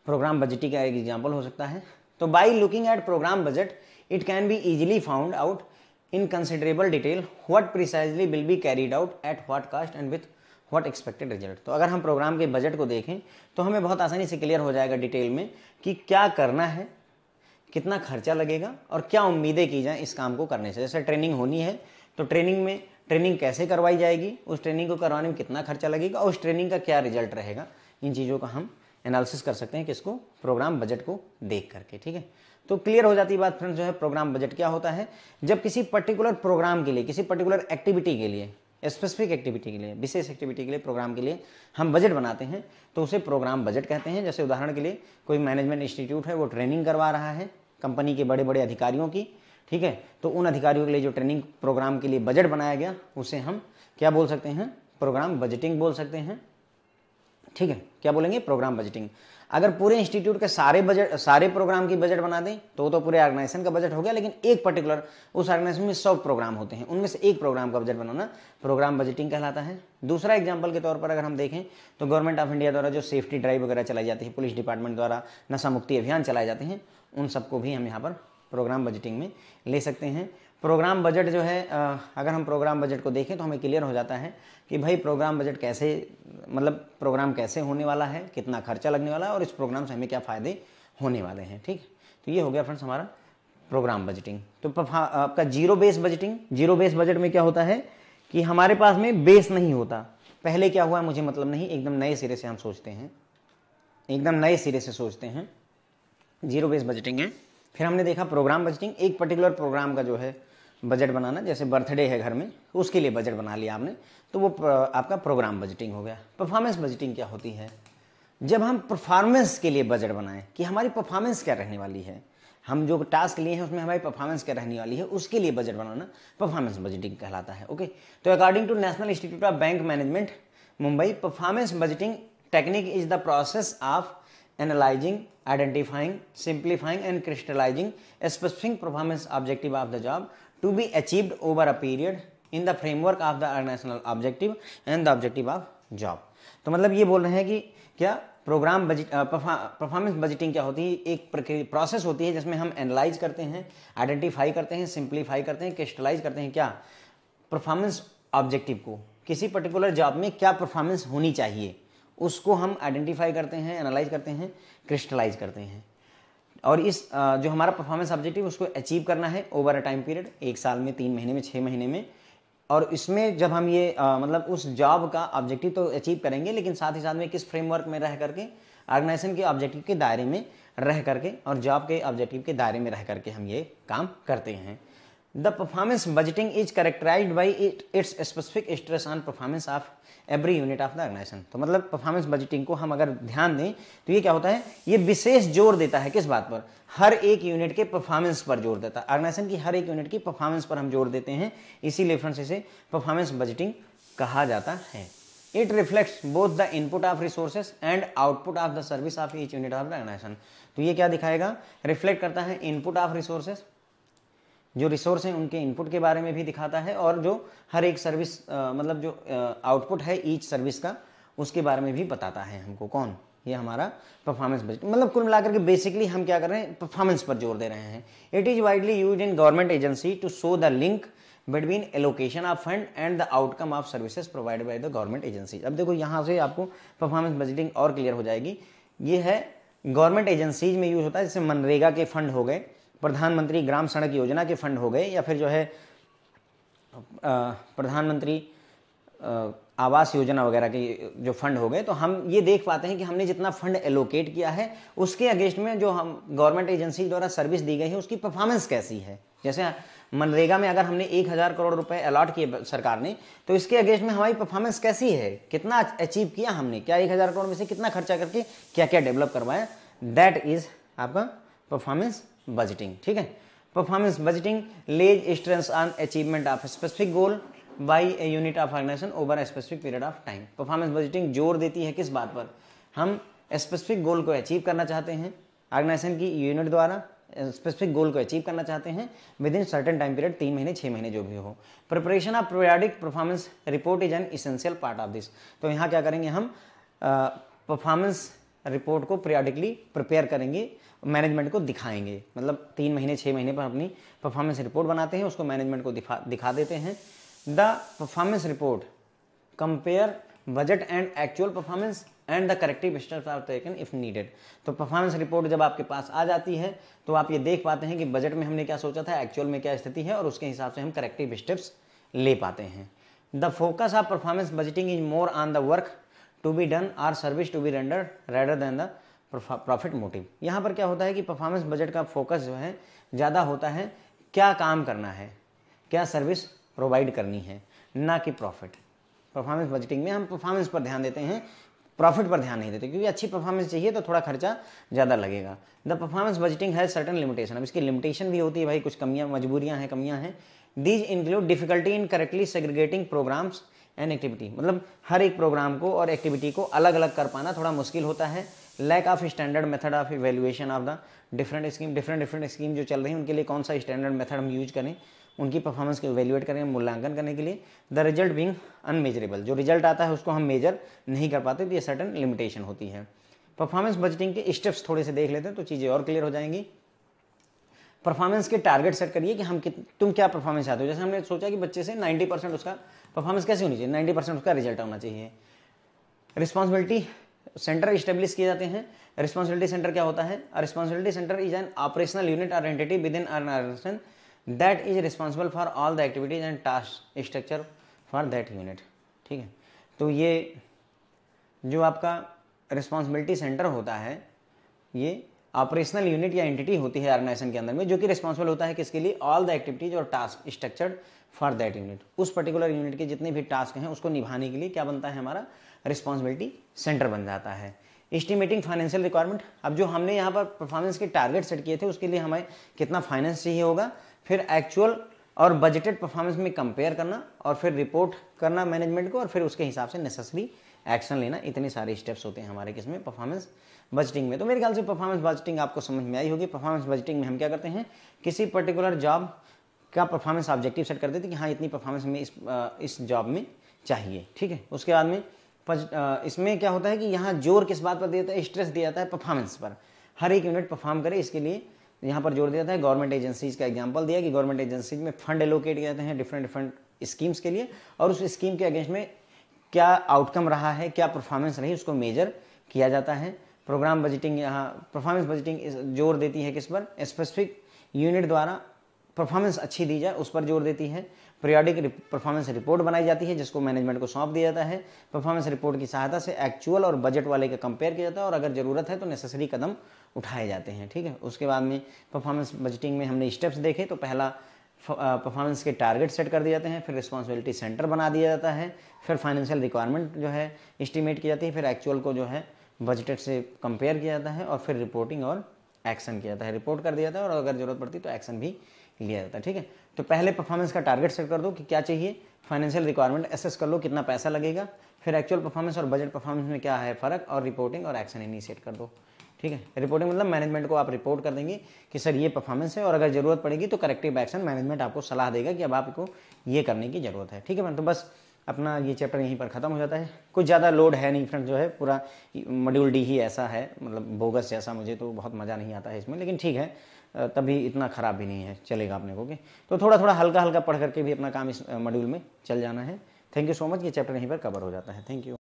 प्रोग्राम बजटिंग का एक एग्जाम्पल हो सकता है। तो by looking at programme budget it can be easily found out in considerable detail what precisely will be carried out at what cost and with what expected result। तो अगर हम programme के बजट को देखें तो हमें बहुत आसानी से क्लियर हो जाएगा डिटेल में कि क्या करना है, कितना खर्चा लगेगा और क्या उम्मीदें की जाएं इस काम को करने से। जैसे ट्रेनिंग होनी है तो ट्रेनिंग कैसे करवाई जाएगी, उस ट्रेनिंग को करवाने में कितना खर्चा लगेगा और उस ट्रेनिंग का क्या रिजल्ट रहेगा, इन चीज़ों का हम एनालिसिस कर सकते हैं किसको, प्रोग्राम बजट को देख करके। ठीक है, तो क्लियर हो जाती है बात फ्रेंड्स। जो है प्रोग्राम बजट क्या होता है, जब किसी पर्टिकुलर प्रोग्राम के लिए, किसी पर्टिकुलर एक्टिविटी के लिए, स्पेसिफिक एक्टिविटी के लिए, विशेष एक्टिविटी के लिए, प्रोग्राम के लिए हम बजट बनाते हैं तो उसे प्रोग्राम बजट कहते हैं। जैसे उदाहरण के लिए कोई मैनेजमेंट इंस्टीट्यूट है, वो ट्रेनिंग करवा रहा है कंपनी के बड़े बड़े अधिकारियों की, ठीक है, तो उन अधिकारियों के लिए जो ट्रेनिंग प्रोग्राम के लिए बजट बनाया गया उसे हम क्या बोल सकते हैं, प्रोग्राम बजटिंग बोल सकते हैं। ठीक है, क्या बोलेंगे, प्रोग्राम बजटिंग। अगर पूरे इंस्टीट्यूट के सारे प्रोग्राम की बजट बना दें तो पूरे ऑर्गेनाइजेशन का बजट हो गया, लेकिन एक पर्टिकुलर उस ऑर्गेनाइजेशन में 100 प्रोग्राम होते हैं, उनमें से एक प्रोग्राम का बजट बनाना प्रोग्राम बजटिंग कहलाता है। दूसरा एग्जांपल के तौर पर अगर हम देखें तो गवर्नमेंट ऑफ इंडिया द्वारा जो सेफ्टी ड्राइव वगैरह चलाई जाती है, पुलिस डिपार्टमेंट द्वारा नशा मुक्ति अभियान चलाए जाते हैं, उन सबको भी हम यहाँ पर प्रोग्राम बजटिंग में ले सकते हैं। प्रोग्राम बजट जो है, अगर हम प्रोग्राम बजट को देखें तो हमें क्लियर हो जाता है कि भाई प्रोग्राम बजट कैसे, मतलब प्रोग्राम कैसे होने वाला है, कितना खर्चा लगने वाला है और इस प्रोग्राम से हमें क्या फ़ायदे होने वाले हैं। ठीक, तो ये हो गया फ्रेंड्स हमारा प्रोग्राम बजटिंग। तो आपका zero base budgeting, zero base budget में क्या होता है कि हमारे पास में बेस नहीं होता, पहले क्या हुआ मुझे मतलब नहीं, एकदम नए सिरे से हम सोचते हैं, एकदम नए सिरे से सोचते हैं, जीरो बेस बजटिंग है। फिर हमने देखा प्रोग्राम बजटिंग, एक पर्टिकुलर प्रोग्राम का जो है बजट बनाना, जैसे बर्थडे है घर में, उसके लिए बजट बना लिया आपने, तो वो आपका प्रोग्राम बजटिंग हो गया। परफॉर्मेंस बजटिंग क्या होती है, जब हम परफॉर्मेंस के लिए बजट बनाएं कि हमारी परफॉर्मेंस क्या रहने वाली है, हम जो टास्क लिए हैं उसमें हमारी परफॉर्मेंस क्या रहने वाली है, उसके लिए बजट बनाना परफॉर्मेंस बजटिंग कहलाता है। ओके, तो according to National Institute of Bank Management Mumbai, performance budgeting technique is the process of analyzing, identifying, simplifying and crystallizing a specific performance objective of the job to be achieved over a period in the framework of the organizational objective and the objective of job। तो मतलब ये बोल रहे हैं कि क्या programme budget, performance budgeting क्या होती है, एक प्रोसेस होती है जिसमें हम एनालाइज करते हैं, आइडेंटिफाई करते हैं, सिंप्लीफाई करते हैं, क्रिस्टलाइज करते हैं क्या परफॉर्मेंस ऑब्जेक्टिव को, किसी पर्टिकुलर जॉब में क्या परफॉर्मेंस होनी चाहिए उसको हम आइडेंटिफाई करते हैं, एनालाइज करते हैं, क्रिस्टलाइज करते हैं, और इस जो हमारा परफॉर्मेंस ऑब्जेक्टिव उसको अचीव करना है ओवर अ टाइम पीरियड, 1 साल में, 3 महीने में, 6 महीने में। और इसमें जब हम ये मतलब उस जॉब का ऑब्जेक्टिव तो अचीव करेंगे, लेकिन साथ ही साथ में किस फ्रेमवर्क में रह करके, ऑर्गेनाइजेशन के ऑब्जेक्टिव के दायरे में रह करके और जॉब के ऑब्जेक्टिव के दायरे में रह करके हम ये काम करते हैं। The performance budgeting is characterised by its specific stress on performance of every unit of the organisation. तो मतलब परफॉर्मेंस बजटिंग को हम अगर ध्यान दें तो ये क्या होता है, ये विशेष जोर देता है किस बात पर, हर एक यूनिट के परफॉर्मेंस पर जोर देता है, ऑर्गेनाइजेशन की हर एक यूनिट की परफॉर्मेंस पर हम जोर देते हैं, इसीलिए फ्रेंड्स इसे परफॉर्मेंस बजटिंग कहा जाता है। It reflects both the input of resources and output of the service of each unit of the organisation. तो ये क्या दिखाएगा, रिफ्लेक्ट करता है इनपुट ऑफ रिसोर्सेज, जो रिसोर्स हैं उनके इनपुट के बारे में भी दिखाता है, और जो हर एक सर्विस मतलब जो आउटपुट है ईच सर्विस का उसके बारे में भी बताता है हमको। कौन, ये हमारा परफॉर्मेंस बजट। मतलब कुल मिलाकर के बेसिकली हम क्या कर रहे हैं, परफॉर्मेंस पर जोर दे रहे हैं। It is widely used in government agency to show the link between allocation of fund and the outcome of services provided by the government agency. अब देखो यहाँ से आपको परफॉर्मेंस बजटिंग और क्लियर हो जाएगी। ये है गवर्नमेंट एजेंसीज में यूज होता है, जैसे मनरेगा के फंड हो गए, प्रधानमंत्री ग्राम सड़क योजना के फंड हो गए, या फिर जो है प्रधानमंत्री आवास योजना वगैरह के जो फंड हो गए, तो हम ये देख पाते हैं कि हमने जितना फंड एलोकेट किया है उसके अगेंस्ट में जो हम गवर्नमेंट एजेंसी द्वारा सर्विस दी गई है उसकी परफॉर्मेंस कैसी है। जैसे मनरेगा में अगर हमने 1000 करोड़ रुपए अलॉट किए सरकार ने, तो इसके अगेंस्ट में हमारी परफॉर्मेंस कैसी है, कितना अचीव किया हमने, क्या 1000 करोड़ में से कितना खर्चा करके क्या क्या डेवलप करवाया, दैट इज आपका परफॉर्मेंस बजटिंग। ठीक है, performance budgeting lays stress on achievement of specific goal by a unit of organisation over a specific period of time. Performance budgeting जोर देती है किस बात पर, हम स्पेसिफिक गोल को अचीव करना चाहते हैं, ऑर्गेनाइजेशन की यूनिट द्वारा स्पेसिफिक गोल को अचीव करना चाहते हैं with in certain time period, 3 महीने 6 महीने जो भी हो। Preparation of periodic performance report is an essential part of this. तो यहाँ क्या करेंगे, हम परफॉर्मेंस रिपोर्ट को पीरियडिकली प्रिपेयर करेंगे, मैनेजमेंट को दिखाएंगे, मतलब 3 महीने 6 महीने पर अपनी परफॉर्मेंस रिपोर्ट बनाते हैं, उसको मैनेजमेंट को दिखा देते हैं। The performance report compare budget and actual performance and the corrective steps are taken if needed. तो परफॉर्मेंस रिपोर्ट जब आपके पास आ जाती है तो आप ये देख पाते हैं कि बजट में हमने क्या सोचा था, एक्चुअल में क्या स्थिति है, और उसके हिसाब से हम करेक्टिव स्टेप्स ले पाते हैं। The focus of performance budgeting is more on the work to be done or service to be rendered rather than the profit motive. यहाँ पर क्या होता है कि परफॉर्मेंस बजट का फोकस जो है ज़्यादा होता है, क्या काम करना है, क्या सर्विस प्रोवाइड करनी है, ना कि प्रॉफिट। परफॉर्मेंस बजटिंग में हम परफॉर्मेंस पर ध्यान देते हैं, प्रॉफिट पर ध्यान नहीं देते, क्योंकि अच्छी परफॉर्मेंस चाहिए तो थोड़ा खर्चा ज़्यादा लगेगा। द परफॉर्मेंस बजटिंग है सर्टन लिमिटेशन। अब इसकी लिमिटेशन भी होती है भाई, कुछ कमियां मजबूरियां हैं, कमियां हैं। These include difficulty in correctly segregating programmes and activity, मतलब हर एक प्रोग्राम को और एक्टिविटी को अलग अलग कर पाना थोड़ा मुश्किल होता है। Lack of standard method of evaluation of the different scheme जो चल रही है उनके लिए कौन सा स्टैंडर्ड मेथड हम यूज करें, उनकी परफॉर्मेंस को इवेल्युएट करें, मूल्यांकन करने के लिए। द रिजल्ट बीइंग अनमेजरेबल, जो रिजल्ट आता है उसको हम मेजर नहीं कर पाते, तो ये सर्टन लिमिटेशन होती है। परफॉर्मेंस बजटिंग के स्टेप्स थोड़े से देख लेते हैं तो चीज़ें और क्लियर हो जाएंगी। परफॉर्मेंस के टारगेट सेट करिए कि हम तुम क्या परफॉर्मेंस चाहते हो। जैसे हमने सोचा कि बच्चे से 90% उसका परफॉर्मेंस कैसे होनी चाहिए, 90% उसका रिजल्ट होना चाहिए। रिस्पॉन्सिबिलिटी सेंटर इस्टेब्लिश किए जाते हैं। रिस्पॉन्सिबिलिटी सेंटर क्या होता है, responsibility centre is an operational unit or entity within organisation that is responsible for all the activities and task structure for that unit. ठीक है, तो ये जो आपका रिस्पॉन्सिबिलिटी सेंटर होता है ये ऑपरेशनल यूनिट या एंटिटी होती है ऑर्गेनाइजेशन के अंदर में, जो कि रिस्पॉन्सिबल होता है किसके लिए, ऑल द एक्टिविटीज और task structured for that unit. उस पर्टिकुलर यूनिट के जितने भी टास्क हैं उसको निभाने के लिए क्या बनता है, हमारा रिस्पॉन्सिबिलिटी सेंटर बन जाता है। एस्टिमेटिंग फाइनेंशियल रिक्वायरमेंट, अब जो हमने यहाँ पर परफॉर्मेंस के टारगेट सेट किए थे उसके लिए हमें कितना फाइनेंस चाहिए होगा, फिर एक्चुअल और बजटेड परफॉर्मेंस में कंपेयर करना, और फिर रिपोर्ट करना मैनेजमेंट को, और फिर उसके हिसाब से नेसेसरी एक्शन लेना। इतने सारे स्टेप्स होते हैं हमारे किसमें, परफॉर्मेंस बजटिंग में। तो मेरे ख्याल से परफॉर्मेंस बजटिंग आपको समझ में आई होगी। परफॉर्मेंस बजटिंग में हम क्या करते हैं, किसी पर्टिकुलर जॉब का परफॉर्मेंस ऑब्जेक्टिव सेट कर देते हैं कि हाँ इतनी परफॉर्मेंस में इस जॉब में चाहिए। ठीक है, उसके बाद में इसमें क्या होता है कि यहाँ जोर किस बात पर दिया जाता है, स्ट्रेस दिया जाता है परफॉर्मेंस पर, हर एक यूनिट परफॉर्म करे इसके लिए यहाँ पर जोर दिया जाता है। गवर्नमेंट एजेंसीज का एग्जांपल दिया कि गवर्नमेंट एजेंसीज में फंड एलोकेट किए जाते हैं डिफरेंट स्कीम्स के लिए, और उस स्कीम के अगेंस्ट में क्या आउटकम रहा है, क्या परफॉर्मेंस रही, उसको मेजर किया जाता है। प्रोग्राम बजटिंग, यहाँ परफॉर्मेंस बजटिंग जोर देती है किस पर, स्पेसिफिक यूनिट द्वारा परफॉर्मेंस अच्छी दी जाए उस पर जोर देती है। पीरियडिक परफॉर्मेंस रिपोर्ट बनाई जाती है जिसको मैनेजमेंट को सौंप दिया जाता है। परफॉर्मेंस रिपोर्ट की सहायता से एक्चुअल और बजट वाले का कंपेयर किया जाता है, और अगर ज़रूरत है तो नेसेसरी कदम उठाए जाते हैं। ठीक है, उसके बाद में परफॉर्मेंस बजटिंग में हमने स्टेप्स देखे, तो पहला परफॉर्मेंस के टारगेट सेट कर दिए जाते हैं, फिर रिस्पॉन्सिबिलिटी सेंटर बना दिया जाता है, फिर फाइनेंशियल रिक्वायरमेंट जो है एस्टिमेट की जाती है, फिर एक्चुअल को जो है बजटेड से कंपेयर किया जाता है, और फिर रिपोर्टिंग और एक्शन किया जाता है। रिपोर्ट कर दिया जाता है और अगर जरूरत पड़ती तो एक्शन भी लिया जाता है। ठीक है, तो पहले परफॉर्मेंस का टारगेट सेट कर दो कि क्या चाहिए, फाइनेंशियल रिक्वायरमेंट एसेस कर लो कितना पैसा लगेगा, फिर एक्चुअल परफॉर्मेंस और बजट परफॉर्मेंस में क्या है फ़र्क, और रिपोर्टिंग और एक्शन इनिशिएट कर दो। ठीक है, रिपोर्टिंग मतलब मैनेजमेंट को आप रिपोर्ट कर देंगे कि सर ये परफॉर्मेंस है, और अगर ज़रूरत पड़ेगी तो करेक्टिव एक्शन मैनेजमेंट आपको सलाह देगा कि अब आपको ये करने की ज़रूरत है। ठीक है, तो बस अपना ये चैप्टर यहीं पर ख़त्म हो जाता है। कुछ ज़्यादा लोड है नहीं फ्रेंड्स, जो है पूरा मॉड्यूल डी ही ऐसा है, मतलब बोगस जैसा, मुझे तो बहुत मज़ा नहीं आता है इसमें, लेकिन ठीक है तभी इतना ख़राब भी नहीं है, चलेगा अपने को। तो थोड़ा थोड़ा हल्का हल्का पढ़ करके भी अपना काम इस मॉड्यूल में चल जाना है। थैंक यू सो मच, ये चैप्टर यहीं पर कवर हो जाता है। Thank you.